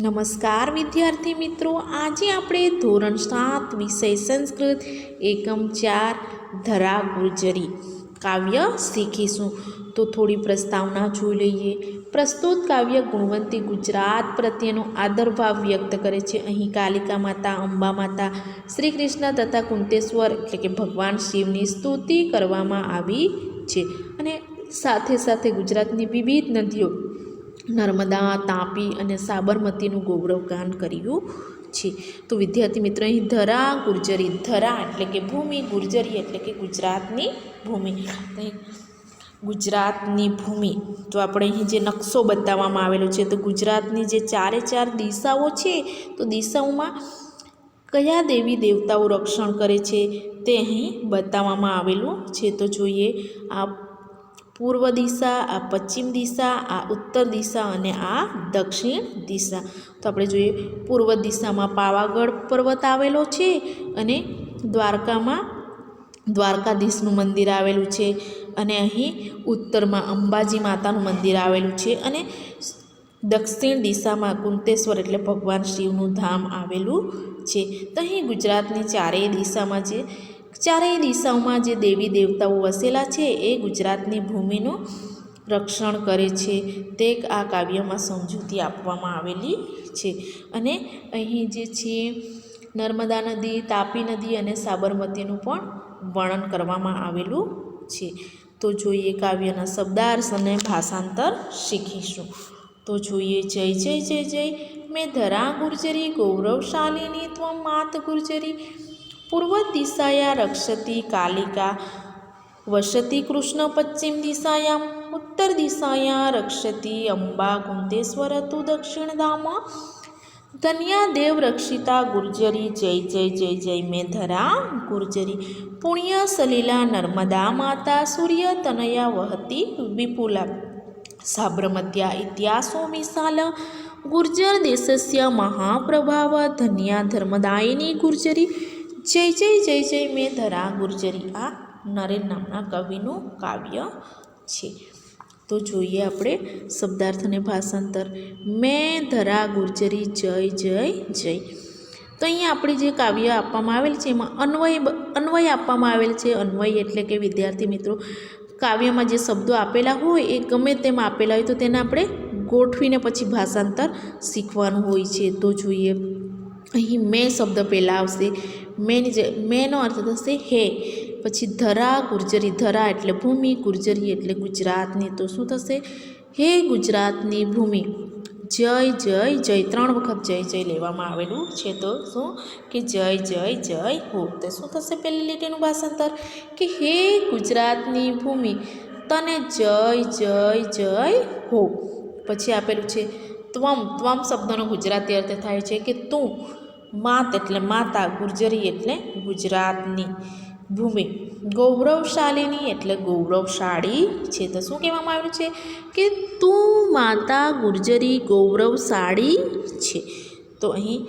નમસ્કાર વિદ્યાર્થી મિત્રો, આજે આપણે ધોરણ 7 વિષય સંસ્કૃત એકમ 4 ધરા ગુર્જરી કાવ્ય શીખીશું. તો થોડી પ્રસ્તાવના જોઈ લઈએ. પ્રસ્તુત કાવ્ય ગુણવંતી ગુજરાત પ્રત્યેનો આદરભાવ વ્યક્ત કરે છે. અહીં કાલિકા માતા, અંબા માતા, શ્રી કૃષ્ણ તથા કુંતેશ્વર એટલે કે ભગવાન શિવની સ્તુતિ કરવામાં આવી છે અને સાથે સાથે ગુજરાતની વિવિધ નદીઓ નર્મદા, તાપી અને સાબરમતીનું ગૌરવગાન કર્યું છે. તો વિદ્યાર્થી મિત્રો, અહીં ધરા ગુર્જરી, ધરા એટલે કે ભૂમિ, ગુર્જરી એટલે કે ગુજરાતની ભૂમિ. ગુજરાતની ભૂમિ, તો આપણે અહીં જે નકશો બતાવવામાં આવેલો છે, તો ગુજરાતની જે ચારે ચાર દિશાઓ છે, તો દિશાઓમાં કયા દેવી દેવતાઓ રક્ષણ કરે છે તે અહીં બતાવવામાં આવેલું છે. તો જોઈએ, આ પૂર્વ દિશા, આ પશ્ચિમ દિશા, આ ઉત્તર દિશા અને આ દક્ષિણ દિશા. તો આપણે જોઈએ, પૂર્વ દિશામાં પાવાગઢ પર્વત આવેલો છે અને દ્વારકાધીશનું મંદિર આવેલું છે અને અહીં ઉત્તરમાં અંબાજી માતાનું મંદિર આવેલું છે અને દક્ષિણ દિશામાં કુંતેશ્વર એટલે ભગવાન શિવનું ધામ આવેલું છે. તો અહીં ગુજરાતની ચારેય દિશાઓમાં જે દેવી દેવતાઓ વસેલા છે એ ગુજરાતની ભૂમિનું રક્ષણ કરે છે તે આ કાવ્યમાં સમજૂતી આપવામાં આવેલી છે. અને અહીં જે છે નર્મદા નદી, તાપી નદી અને સાબરમતીનું પણ વર્ણન કરવામાં આવેલું છે. તો જોઈએ, કાવ્યના શબ્દાર્થ અને ભાષાંતર શીખીશું. તો જોઈએ, જય જય જય જય મેં ધરા ગુર્જરી ગૌરવશાલિની ત્વમ માત ગુર્જરી પૂર્વ દિશાયા રક્ષતી કાલિકા વસતી કૃષ્ણ પશ્ચિમ દિશાયામ ઉત્તર દિશાયા રક્ષતી અંબા કુંતેશ્વર તુ દક્ષિણ ધામ ધન્યા દેવ રક્ષિતા ગુર્જરી જય જય જય જય મેં ધરા ગુર્જરી પુણ્ય સલીલા નર્મદા માતા સૂર્ય તનયા વહતી વિપુલા સાબરમત્યા ઇતિહાસો વિશાલ ગુર્જર દેશસ્ય મહાપ્રભાવ ધન્યા ધર્મદાયિની ગુર્જરી જય જય જય જય મેં ધરા ગુર્જરી. આ નરેન નામના કવિનું કાવ્ય છે. તો જોઈએ આપણે શબ્દાર્થ અને ભાષાંતર. મેં ધરા ગુર્જરી જય જય જય. તો અહીંયા આપણે જે કાવ્ય આપવામાં આવેલ છે એમાં અન્વય આપવામાં આવેલ છે. અન્વય એટલે કે વિદ્યાર્થી મિત્રો, કાવ્યમાં જે શબ્દો આપેલા હોય એ ગમે તેમ આપેલા હોય તો તેને આપણે ગોઠવીને પછી ભાષાંતર શીખવાનું હોય છે. તો જોઈએ, અહીં મેં શબ્દ પહેલાં આવશે. મેંનો અર્થ થશે હે. પછી ધરા ગુર્જરી, ધરા એટલે ભૂમિ, ગુર્જરી એટલે ગુજરાતની. તો શું થશે? હે ગુજરાતની ભૂમિ. જય જય જય, 3 વખત જય જય લેવામાં આવેલું છે. તો શું કે જય જય જય હો. તો શું થશે પહેલી લીટીનું ભાષાંતર કે હે ગુજરાતની ભૂમિ તને જય જય જય હો. પછી આપેલું છે ત્વમ. ત્વમ શબ્દનો ગુજરાતી અર્થ થાય છે કે તું. માત એટલે માતા, ગુર્જરી એટલે ગુજરાતની ભૂમિ, ગૌરવશાલિની એટલે ગૌરવશાળી છે. તો શું કહેવામાં આવ્યું છે કે તું માતા ગુર્જરી ગૌરવશાળી છે. તો અહીં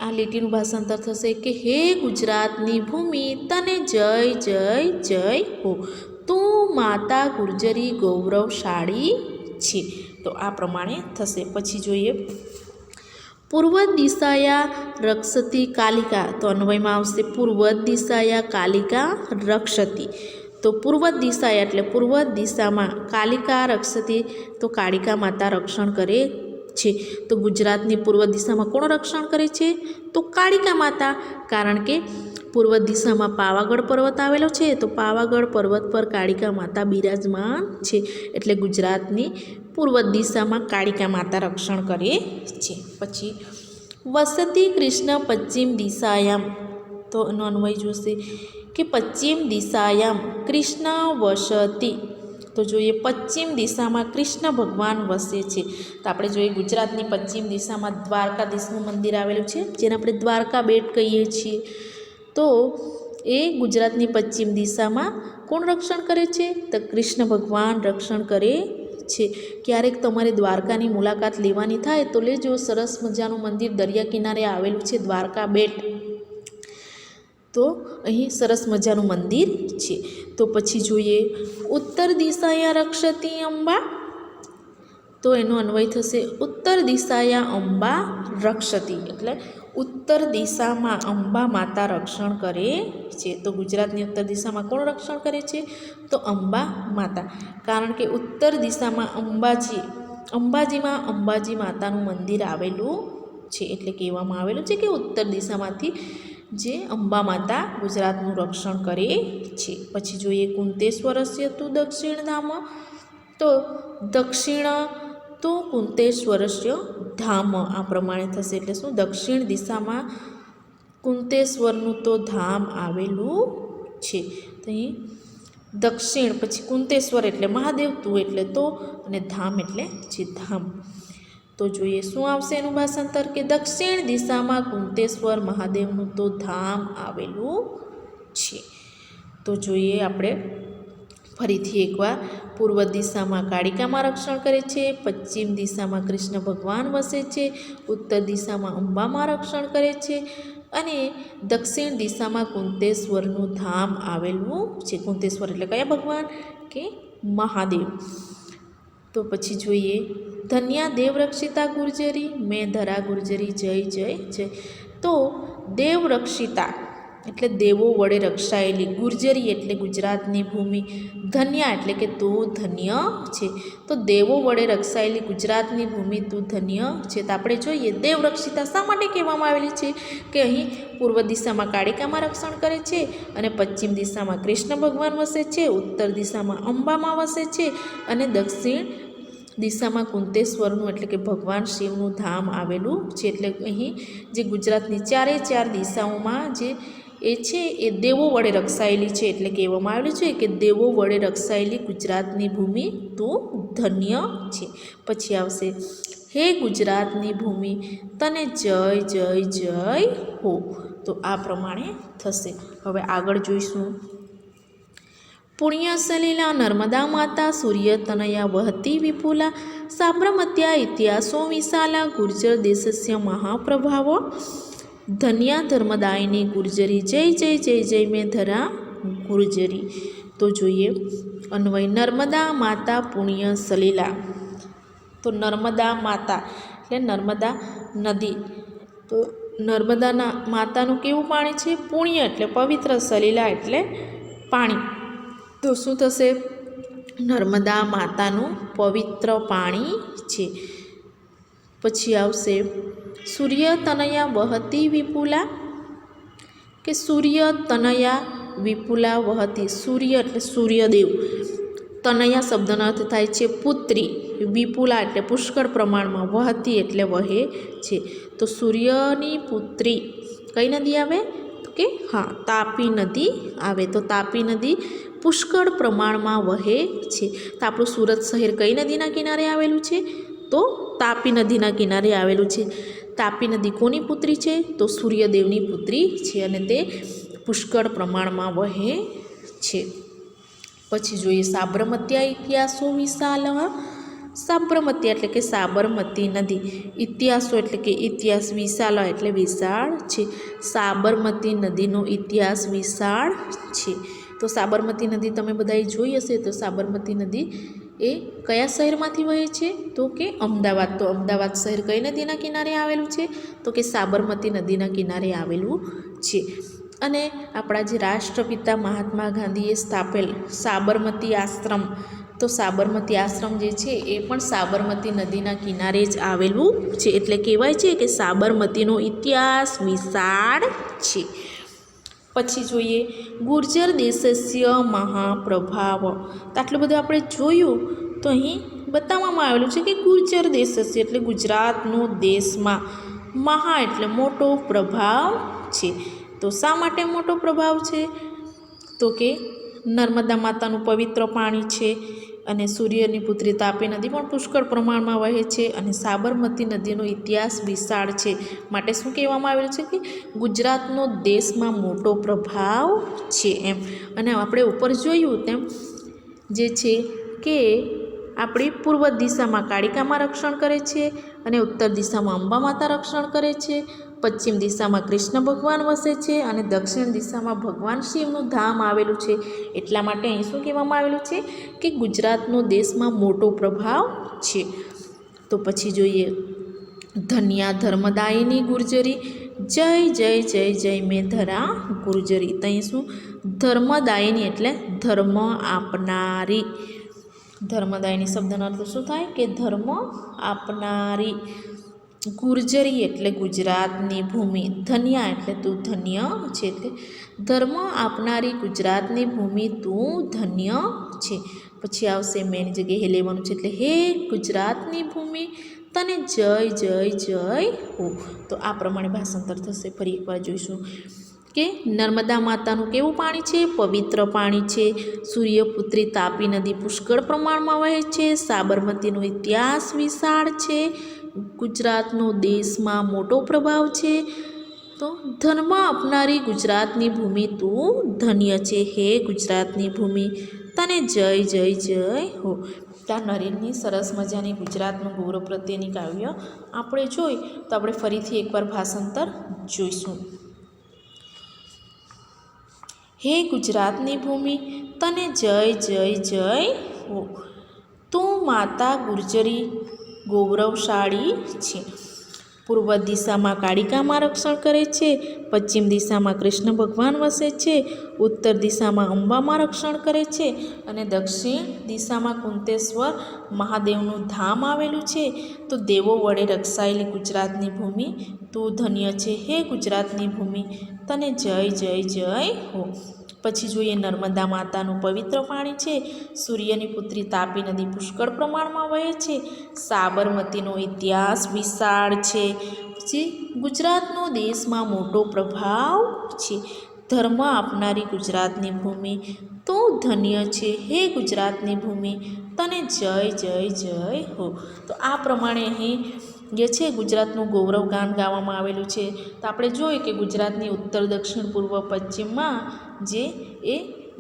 આ લીટીનું ભાષાંતર થશે કે હે ગુજરાતની ભૂમિ તને જય જય જય હો. તું માતા ગુર્જરી ગૌરવશાળી છે. તો આ પ્રમાણે થશે. પછી જોઈએ, પૂર્વ દિશાયા રક્ષતી કાલિકા. તો અન્વયમાં આવશે પૂર્વ દિશાયા કાલિકા રક્ષતી. તો પૂર્વ દિશાયા એટલે પૂર્વ દિશામાં, કાલિકા રક્ષતી તો કાલિકા માતા રક્ષણ કરે છે. તો ગુજરાતની પૂર્વ દિશામાં કોણ રક્ષણ કરે છે? તો કાલિકા માતા. કારણ કે પૂર્વ દિશામાં પાવાગઢ પર્વત આવેલો છે, તો પાવાગઢ પર્વત પર કાલિકા માતા બિરાજમાન છે. એટલે ગુજરાતની પૂર્વ દિશામાં કાલિકા માતા રક્ષણ કરે છે. પછી વસતી કૃષ્ણ પશ્ચિમ દિશાયામ. તો એનો અન્વય જોશે કે પશ્ચિમ દિશાયામ કૃષ્ણ વસતી. તો જોઈએ, પશ્ચિમ દિશામાં કૃષ્ણ ભગવાન વસે છે. તો આપણે જોઈએ, ગુજરાતની પશ્ચિમ દિશામાં દ્વારકાધીશનું મંદિર આવેલું છે, જેને આપણે દ્વારકા બેટ કહીએ છીએ. તો એ ગુજરાતની પશ્ચિમ દિશામાં કોણ રક્ષણ કરે છે? તો કૃષ્ણ ભગવાન રક્ષણ કરે છે. ક્યારેક તમારે દ્વારકાની મુલાકાત લેવાની થાય તો લેજો. સરસ મજાનું મંદિર દરિયા કિનારે આવેલું છે, દ્વારકા બેટ. તો અહીં સરસ મજાનું મંદિર છે. તો પછી જોઈએ, ઉત્તર દિશાયા રક્ષતી અંબા. તો એનો અન્વય થશે ઉત્તર દિશાયા અંબા રક્ષતી, એટલે ઉત્તર દિશામાં અંબા માતા રક્ષણ કરે છે. તો ગુજરાતની ઉત્તર દિશામાં કોણ રક્ષણ કરે છે? તો અંબા માતા. કારણ કે ઉત્તર દિશામાં અંબાજીમાં અંબાજી માતાનું મંદિર આવેલું છે, એટલે કહેવામાં આવેલું છે કે ઉત્તર દિશામાંથી જે અંબા માતા ગુજરાતનું રક્ષણ કરે છે. પછી જોઈએ કુંતેશ્વરસ્ય તું દક્ષિણ ધામ, તો દક્ષિણ તો કુંતેશ્વરસ્ય ધામ આ પ્રમાણે થશે. એટલે શું? દક્ષિણ દિશામાં કુંતેશ્વરનું તો ધામ આવેલું છે. તો અહીં દક્ષિણ પછી કુંતેશ્વર એટલે મહાદેવ, તું એટલે તો, અને ધામ એટલે જે ધામ. તો જોઈએ શું આવશે એનું ભાષાંતર, કે દક્ષિણ દિશામાં કુંતેશ્વર મહાદેવનું તો ધામ આવેલું છે. તો જોઈએ આપણે ફરીથી એકવાર, પૂર્વ દિશામાં કાળિકામાં રક્ષણ કરે છે, પશ્ચિમ દિશામાં કૃષ્ણ ભગવાન વસે છે, ઉત્તર દિશામાં અંબામાં રક્ષણ કરે છે, અને દક્ષિણ દિશામાં કુંતેશ્વરનું ધામ આવેલું છે. કુંતેશ્વર એટલે કયા ભગવાન? કે મહાદેવ. તો પછી જોઈએ ધન્યા દેવરક્ષિતા ગુર્જરી, મેં ધરા ગુર્જરી જય જય જય. તો દેવરક્ષિતા એટલે દેવો વડે રક્ષાયેલી, ગુર્જરી એટલે ગુજરાતની ભૂમિ, ધન્યા એટલે કે તું ધન્ય છે. તો દેવો વડે રક્ષાયેલી ગુજરાતની ભૂમિ તું ધન્ય છે. તો આપણે જોઈએ દેવરક્ષિતા શા માટે કહેવામાં આવેલી છે, કે અહીં પૂર્વ દિશામાં કાળિકામાં રક્ષણ કરે છે, અને પશ્ચિમ દિશામાં કૃષ્ણ ભગવાન વસે છે, ઉત્તર દિશામાં અંબામાં વસે છે, અને દક્ષિણ દિશામાં કુંતેશ્વરનું એટલે કે ભગવાન શિવનું ધામ આવેલું છે. એટલે અહીં જે ગુજરાતની ચારે ચાર દિશાઓમાં જે એ છે એ દેવો વડે રક્ષાયેલી છે. એટલે કહેવામાં આવેલું છે કે દેવો વડે રક્ષાયેલી ગુજરાતની ભૂમિ તું ધન્ય છે. પછી આવશે હે ગુજરાતની ભૂમિ તને જય જય જય હો. તો આ પ્રમાણે થશે. હવે આગળ જોઈશું. પુણ્ય સલીલા નર્મદા માતા સૂર્ય તનયા વહતી વિપુલા, સાબરમત્યા ઇતિહાસો વિશાલા, ગુર્જર દેશસ્ય મહાપ્રભાવ, ધન્યા ધર્મદાયની ગુર્જરી જય જય જય જય મેં ધરા ગુર્જરી. તો જોઈએ અન્વય, નર્મદા માતા પુણ્ય સલીલા. તો નર્મદા માતા એટલે નર્મદા નદી. તો નર્મદાના માતાનું કેવું પાણી છે? પુણ્ય એટલે પવિત્ર, સલીલા એટલે પાણી. તો શું થશે? નર્મદા માતાનું પવિત્ર પાણી છે. પછી આવશે સૂર્ય તનયા વહતી વિપુલા, કે સૂર્ય તનયા વિપુલા વહતી. સૂર્ય એટલે સૂર્યદેવ, તનયા શબ્દનો અર્થ થાય છે પુત્રી, વિપુલા એટલે પુષ્કળ પ્રમાણમાં, વહતી એટલે વહે છે. તો સૂર્યની પુત્રી કઈ નદી આવે? તો કે હા, તાપી નદી આવે. તો તાપી નદી પુષ્કળ પ્રમાણમાં વહે છે. તો આપણું સુરત શહેર કઈ નદીના કિનારે આવેલું છે? તો તાપી નદીના કિનારે આવેલું છે. તાપી નદી કોની પુત્રી છે? તો સૂર્યદેવની પુત્રી છે, અને તે પુષ્કળ પ્રમાણમાં વહે છે. પછી જોઈએ સાબરમત્યા ઇતિહાસો વિશાલ. સાબરમતી એટલે કે સાબરમતી નદી, ઇતિહાસો એટલે કે ઇતિહાસ, વિશાલ એટલે વિશાળ છે. સાબરમતી નદીનો ઇતિહાસ વિશાળ છે. તો સાબરમતી નદી તમે બધાએ જોઈ હશે. તો સાબરમતી નદી એ કયા શહેરમાંથી વહે છે? તો કે અમદાવાદ. તો અમદાવાદ શહેર કઈ નદીના કિનારે આવેલું છે? તો કે સાબરમતી નદીના કિનારે આવેલું છે. અને આપણા જે રાષ્ટ્રપિતા મહાત્મા ગાંધીએ સ્થાપેલ સાબરમતી આશ્રમ, તો સાબરમતી આશ્રમ જે છે એ પણ સાબરમતી નદીના કિનારે જ આવેલું છે. એટલે કહેવાય છે કે સાબરમતીનો ઇતિહાસ વિશાળ છે. પછી જોઈએ ગુર્જર દેશસ્ય મહાપ્રભાવ. તો આટલું બધું આપણે જોયું. તો અહીં બતાવવામાં આવેલું છે કે ગુર્જર દેશસ્ય એટલે ગુજરાતનો દેશમાં, મહા એટલે મોટો પ્રભાવ છે. તો શા માટે મોટો પ્રભાવ છે? તો કે નર્મદા માતાનું પવિત્ર પાણી છે, અને સૂર્યની પુત્રી તાપી નદી પણ પુષ્કળ પ્રમાણમાં વહે છે, અને સાબરમતી નદીનો ઇતિહાસ વિશાળ છે. માટે શું કહેવામાં આવેલું છે? કે ગુજરાતનો દેશમાં મોટો પ્રભાવ છે એમ. અને આપણે ઉપર જોયું તેમ જે છે કે આપણી પૂર્વ દિશામાં કાળિકામાં રક્ષણ કરે છે, અને ઉત્તર દિશામાં અંબા માતા રક્ષણ કરે છે, પશ્ચિમ દિશામાં કૃષ્ણ ભગવાન વસે છે, અને દક્ષિણ દિશામાં ભગવાન શિવનું ધામ આવેલું છે. એટલા માટે અહીં શું કહેવામાં આવેલું છે? કે ગુજરાતનો દેશમાં મોટો પ્રભાવ છે. તો પછી જોઈએ ધન્યા ધર્મદાયિની ગુર્જરી, જય જય જય જય મેં ધરા ગુર્જરી. તો અહીં શું ધર્મદાયિની એટલે ધર્મ આપનારી. ધર્મદાયિની શબ્દનો અર્થ શું થાય કે ધર્મ આપનારી. ગુર્જરી એટલે ગુજરાતની ભૂમિ. ધન્યા એટલે તું ધન્ય છે, એટલે ધર્મ આપનારી ગુજરાતની ભૂમિ તું ધન્ય છે. પછી આવશે મેની જગ્યાએ હે લેવાનું છે, એટલે હે ગુજરાતની ભૂમિ તને જય જય જય હો. તો આ પ્રમાણે ભાષાંતર થશે. ફરી એકવાર જોઈશું કે નર્મદા માતાનું કેવું પાણી છે? પવિત્ર પાણી છે. સૂર્યપુત્રી તાપી નદી પુષ્કળ પ્રમાણમાં વહે છે. સાબરમતીનો ઇતિહાસ વિશાળ છે. ગુજરાતનો દેશમાં મોટો પ્રભાવ છે. તો ધર્મ આપનારી ગુજરાતની ભૂમિ તું ધન્ય છે. હે ગુજરાતની ભૂમિ તને જય જય જય હો. ત્યાં નરેનની સરસ મજાની ગુજરાતનું ગૌરવ પ્રત્યેની કાવ્ય આપણે જોઈ, તો આપણે ફરીથી એકવાર ભાષાંતર જોઈશું. હે ગુજરાતની ભૂમિ તને જય જય જય હો. તું માતા ગુર્જરી ગૌરવશાળી છે. પૂર્વ દિશામાં કાળિકામાં રક્ષણ કરે છે. પશ્ચિમ દિશામાં કૃષ્ણ ભગવાન વસે છે. ઉત્તર દિશામાં અંબામાં રક્ષણ કરે છે. અને દક્ષિણ દિશામાં કુંતેશ્વર મહાદેવનું ધામ આવેલું છે. તો દેવો વડે રક્ષાયેલી ગુજરાતની ભૂમિ તું ધન્ય છે. હે ગુજરાતની ભૂમિ તને જય જય જય હો. પછી જોઈએ નર્મદા માતાનું પવિત્ર પાણી છે. સૂર્યની પુત્રી તાપી નદી પુષ્કળ પ્રમાણમાં વહે છે. સાબરમતીનો ઇતિહાસ વિશાળ છે. પછી ગુજરાતનો દેશમાં મોટો પ્રભાવ છે. ધર્મ આપનારી ગુજરાતની ભૂમિ તો ધન્ય છે. હે ગુજરાતની ભૂમિ તને જય જય જય હો. તો આ પ્રમાણે અહીં જે છે ગુજરાતનું ગૌરવગાન ગાવામાં આવેલું છે. તો આપણે જોઈએ કે ગુજરાતની ઉત્તર દક્ષિણ પૂર્વ પશ્ચિમમાં જે એ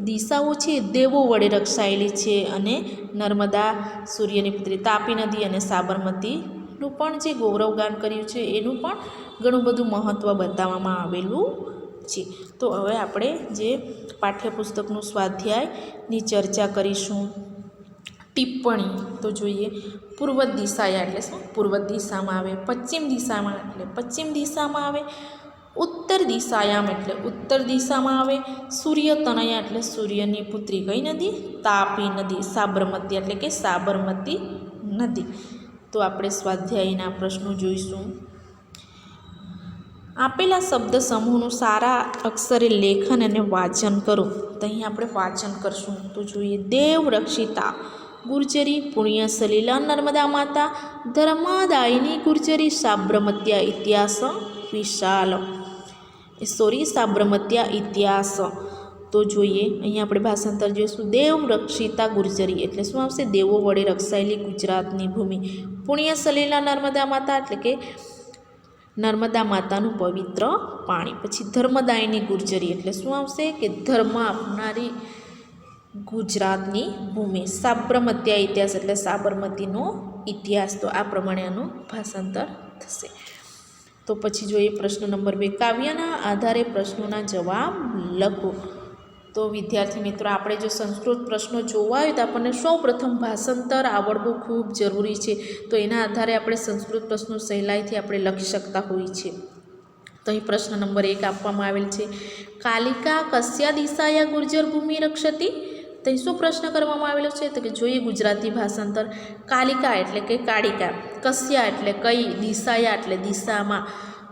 દિશાઓ છે દેવો વડે રક્ષાયેલી છે. અને નર્મદા, સૂર્યની પુત્રી તાપી નદી અને સાબરમતીનું પણ જે ગૌરવગાન કર્યું છે એનું પણ ઘણું બધું મહત્ત્વ બતાવવામાં આવેલું છે. તો હવે આપણે જે પાઠ્યપુસ્તકનું સ્વાધ્યાયની ચર્ચા કરીશું. ટિપ્પણી તો જોઈએ. પૂર્વ દિશાયા એટલે શું? પૂર્વ દિશામાં આવે. પશ્ચિમ દિશામાં એટલે પશ્ચિમ દિશામાં આવે. ઉત્તર દિશાયામ એટલે ઉત્તર દિશામાં આવે. સૂર્ય તનયા એટલે સૂર્યની પુત્રી કઈ નદી? તાપી નદી. સાબરમતી એટલે કે સાબરમતી નદી. તો આપણે સ્વાધ્યાયના પ્રશ્નો જોઈશું. આપેલા શબ્દ સમૂહનું સારા અક્ષરે લેખન અને વાંચન કરો. તો અહીં આપણે વાંચન કરશું. તો જોઈએ દેવ રક્ષિતા ગુર્જરી પુણ્ય સલીલા નર્મદા માતા ધર્મદાયિની ગુર્જરી સાબરમત્યા ઇતિહાસ વિશાલ સાબરમત્યા ઇતિહાસ. તો જોઈએ અહીંયા આપણે ભાષાંતર જોઈશું. દેવ રક્ષિતા ગુર્જરી એટલે શું આવશે? દેવો વડે રક્ષાયેલી ગુજરાતની ભૂમિ. પુણ્ય સલીલા નર્મદા માતા એટલે કે નર્મદા માતાનું પવિત્ર પાણી. પછી ધર્મદાયિની ગુર્જરી એટલે શું આવશે? કે ધર્મ આપનારી ગુજરાતની ભૂમિ. સાબરમત્યા ઇતિહાસ એટલે સાબરમતીનો ઇતિહાસ. તો આ પ્રમાણે આનું ભાષાંતર થશે. તો પછી જોઈએ પ્રશ્ન નંબર 2. કાવ્યના આધારે પ્રશ્નોના જવાબ લખો. તો વિદ્યાર્થી મિત્રો, આપણે જો સંસ્કૃત પ્રશ્નો જોવા હોય તો આપણને સૌ પ્રથમ ભાષાંતર આવડવું ખૂબ જરૂરી છે. તો એના આધારે આપણે સંસ્કૃત પ્રશ્નો સહેલાઈથી આપણે લખી શકતા હોઈએ છીએ. તો અહીં પ્રશ્ન નંબર 1 આપવામાં આવેલ છે. કાલિકા કસ્યા દિશાયા ગુર્જર ભૂમિ રક્ષતી? તો અહીં શું પ્રશ્ન કરવામાં આવેલો છે? તો કે જોઈએ ગુજરાતી ભાષાંતર. કાલિકા એટલે કે કાળિકા, કસ્યા એટલે કઈ, દિશાયા એટલે દિશામાં,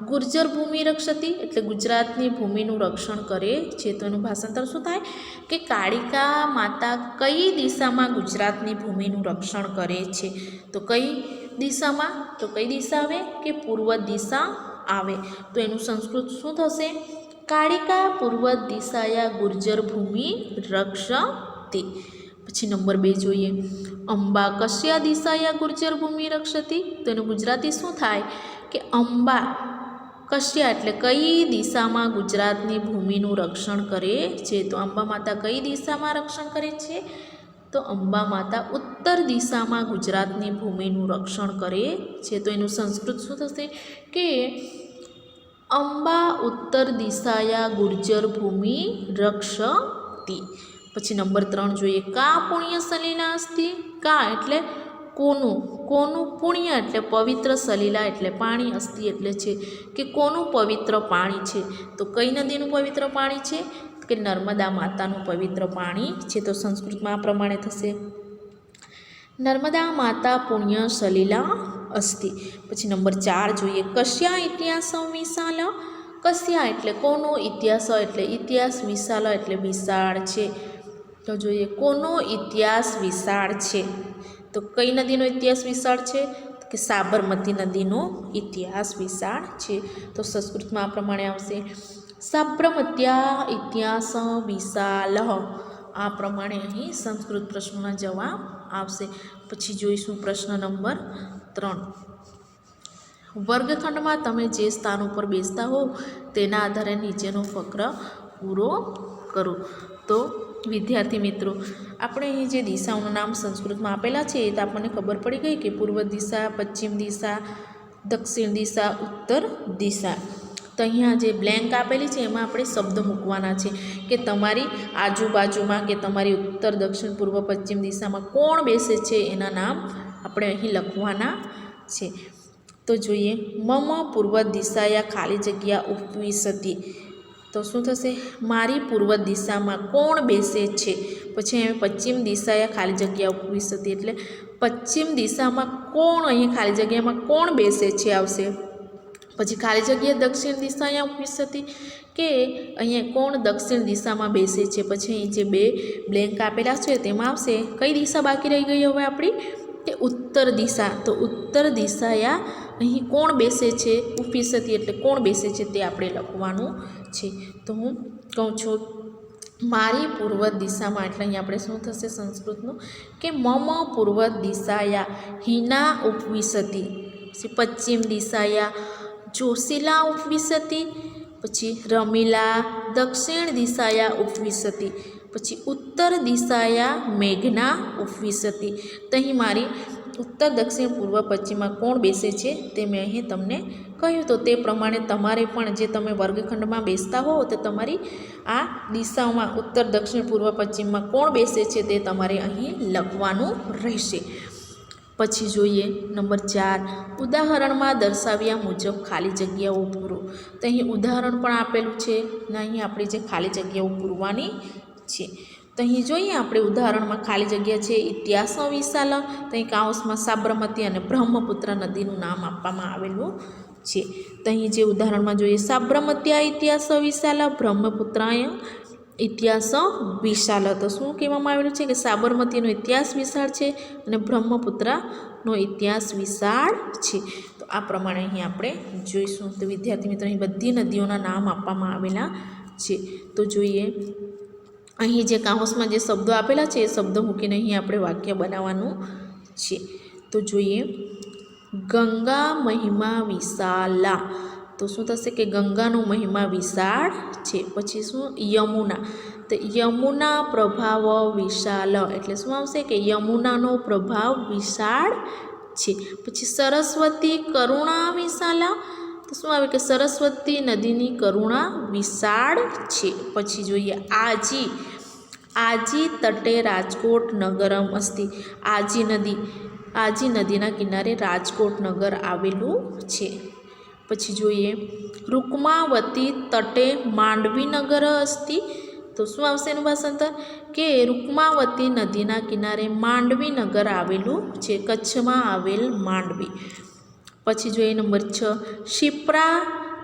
ગુર્જર ભૂમિ રક્ષતી એટલે ગુજરાતની ભૂમિનું રક્ષણ કરે છે. તો એનું ભાષાંતર શું થાય? કે કાળિકા માતા કઈ દિશામાં ગુજરાતની ભૂમિનું રક્ષણ કરે છે? તો કઈ દિશામાં? તો કઈ દિશા આવે? કે પૂર્વ દિશા આવે. તો એનું સંસ્કૃત શું થશે? કાળિકા પૂર્વ દિશાયા ગુર્જર ભૂમિ રક્ષતી. પછી નંબર 2 જોઈએ. અંબા કસ્યા દિશાયા ગુર્જર ભૂમિ રક્ષતી? તો એનું ગુજરાતી શું થાય? કે અંબા કસ્યા એટલે કઈ દિશામાં ગુજરાતની ભૂમિનું રક્ષણ કરે છે? તો અંબા માતા કઈ દિશામાં રક્ષણ કરે છે? તો અંબા માતા ઉત્તર દિશામાં ગુજરાતની ભૂમિનું રક્ષણ કરે છે. તો એનું સંસ્કૃત શું થશે? કે અંબા ઉત્તર દિશાયા ગુર્જર ભૂમિ રક્ષતી. પછી નંબર 3 જોઈએ. કા પુણ્ય સલીલા અસ્તિ? કા એટલે કોનું કોનું પુણ્ય એટલે પવિત્ર, સલીલા એટલે પાણી, અસ્થિ એટલે છે કે કોનું પવિત્ર પાણી છે. તો કઈ નદીનું પવિત્ર પાણી છે કે નર્મદા માતાનું પવિત્ર પાણી છે. તો સંસ્કૃતમાં આ પ્રમાણે થશે, નર્મદા માતા પુણ્ય સલીલા અસ્તિ. પછી નંબર 4 જોઈએ, કસ્યા ઇતિહાસ વિશાલ. કસ્યા એટલે કોનો, ઇતિહાસ એટલે ઇતિહાસ, વિશાલ એટલે વિશાળ છે. તો જોઈએ કોનો ઇતિહાસ વિશાળ છે. તો કઈ નદીનો ઇતિહાસ વિશાળ છે કે સાબરમતી નદીનો ઇતિહાસ વિશાળ છે. તો સંસ્કૃતમાં આ પ્રમાણે આવશે, સાબરમત્યા ઇતિહાસ વિશાલ. આ પ્રમાણે અહીં સંસ્કૃત પ્રશ્નોના જવાબ આવશે. પછી જોઈશું પ્રશ્ન નંબર 3. વર્ગખંડમાં તમે જે સ્થાન ઉપર બેસતા હો તેના આધારે નીચેનો ફકર પૂરો કરો. તો વિદ્યાર્થી મિત્રો, આપણે અહીં જે દિશાઓનું નામ સંસ્કૃતમાં આપેલા છે એ તો આપણને ખબર પડી ગઈ કે પૂર્વ દિશા, પશ્ચિમ દિશા, દક્ષિણ દિશા, ઉત્તર દિશા. તો અહીંયા જે બ્લેન્ક આપેલી છે એમાં આપણે શબ્દ મૂકવાના છે કે તમારી આજુબાજુમાં કે તમારી ઉત્તર, દક્ષિણ, પૂર્વ, પશ્ચિમ દિશામાં કોણ બેસે છે એના નામ આપણે અહીં લખવાના છે. તો જોઈએ, મમ પૂર્વ દિશાયા ખાલી જગ્યા ઉપવિશતિ. તો શું થશે, મારી પૂર્વ દિશામાં કોણ બેસે છે. પછી અહીં પશ્ચિમ દિશાયા ખાલી જગ્યા ઉપવિશતિ એટલે પશ્ચિમ દિશામાં કોણ, અહીં ખાલી જગ્યામાં કોણ બેસે છે આવશે. પછી ખાલી જગ્યા દક્ષિણ દિશાયા ઉપવિશતિ કે અહીંયા કોણ દક્ષિણ દિશામાં બેસે છે. પછી અહીં જે 2 બ્લેન્ક આપેલા છે તેમાં આવશે કઈ દિશા બાકી રહી ગઈ હવે આપણી, કે ઉત્તર દિશા. તો ઉત્તર દિશાયા અહીં કોણ બેસે છે, ઉપવિશતિ એટલે કોણ બેસે છે તે આપણે લખવાનું છે. તો હું કહું છું, મારી પૂર્વ દિશામાં એટલે અહીં આપણે શું થશે સંસ્કૃતનું કે મમ પૂર્વ દિશાયા હિના ઉપવિશતિ. પછી પશ્ચિમ દિશાયા જોશીલા ઉપવિશતિ. પછી રમીલા દક્ષિણ દિશાયા ઉપવિશતિ. પછી ઉત્તર દિશાયા મેઘના ઉપવિશતિ. તો અહીં મારી ઉત્તર, દક્ષિણ, પૂર્વ, પશ્ચિમમાં કોણ બેસે છે તે મેં અહીં તમને કહ્યું. તો તે પ્રમાણે તમારે પણ જે તમે વર્ગખંડમાં બેસતા હો તો તમારી આ દિશાઓમાં ઉત્તર, દક્ષિણ, પૂર્વ, પશ્ચિમમાં કોણ બેસે છે તે તમારે અહીં લખવાનું રહેશે. પછી જોઈએ નંબર 4, ઉદાહરણમાં દર્શાવ્યા મુજબ ખાલી જગ્યાઓ પૂરો. તો અહીં ઉદાહરણ પણ આપેલું છે ને અહીં આપણે જે ખાલી જગ્યાઓ પૂરવાની છે. તો અહીં જોઈએ આપણે ઉદાહરણમાં ખાલી જગ્યા છે ઇતિહાસ વિશાલ. તો અહીં કાઉસમાં સાબરમતી અને બ્રહ્મપુત્ર નદીનું નામ આપવામાં આવેલું છે. તો અહીં જે ઉદાહરણમાં જોઈએ, સાબરમત્યા ઇતિહાસ વિશાલ, બ્રહ્મપુત્રાય ઇતિહાસ વિશાલ. તો શું કહેવામાં આવેલું છે કે સાબરમતીનો ઇતિહાસ વિશાળ છે અને બ્રહ્મપુત્રાનો ઇતિહાસ વિશાળ છે. તો આ પ્રમાણે અહીં આપણે જોઈશું. તો વિદ્યાર્થી મિત્રો, અહીં બધી નદીઓના નામ આપવામાં આવેલા છે. તો જોઈએ, અહીં જે કાઉસમાં જે શબ્દો આપેલા છે એ શબ્દો મૂકીને અહીં આપણે વાક્ય બનાવવાનું છે. તો જોઈએ, ગંગા મહિમા વિશાલા. તો શું થશે કે ગંગાનો મહિમા વિશાળ છે. પછી શું, યમુના. તો યમુના પ્રભાવ વિશાલ એટલે શું આવશે કે યમુનાનો પ્રભાવ વિશાળ છે. પછી સરસ્વતી કરુણા વિશાલા. તો શું આવે કે સરસ્વતી નદીની કરુણા વિશાળ છે. પછી જોઈએ, આજી. આજી તટે રાજકોટ નગરમ અસ્તિ. આજી નદીના કિનારે રાજકોટ નગર આવેલું છે. પછી જોઈએ, રૂકમાવતી તટે માંડવી નગર અસ્તિ. તો શું આવશે એનું ભાષાંતર કે રૂકમાવતી નદીના કિનારે માંડવી નગર આવેલું છે, કચ્છમાં આવેલ માંડવી. પછી જોઈએ નંબર 6, શિપ્રા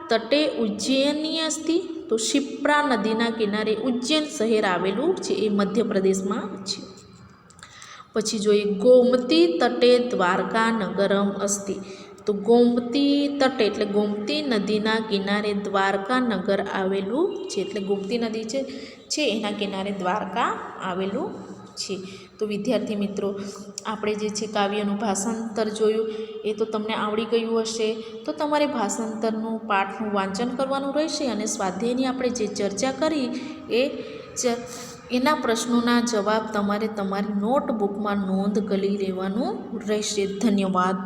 તટે ઉજ્જૈની અસ્તિ. તો શિપ્રા નદીના કિનારે ઉજ્જૈન શહેર આવેલું છે, એ મધ્યપ્રદેશમાં છે. પછી જોઈએ, ગોમતી તટે દ્વારકા નગરમ અસ્તિ. તો ગોમતી તટે એટલે ગોમતી નદીના કિનારે દ્વારકા નગર આવેલું છે. એટલે ગોમતી નદી છે એના કિનારે દ્વારકા આવેલું છે. તો વિદ્યાર્થી મિત્રો, આપણે જે છે કાવ્યનું ભાષાંતર જોયું એ તો તમને આવડી ગયું હશે. તો તમારે ભાષાંતરનું પાઠનું વાંચન કરવાનું રહેશે અને સ્વાધ્યાયની આપણે જે ચર્ચા કરી એના પ્રશ્નોના જવાબ તમારે તમારી નોટબુકમાં નોંધ કરી લેવાનું રહેશે. ધન્યવાદ.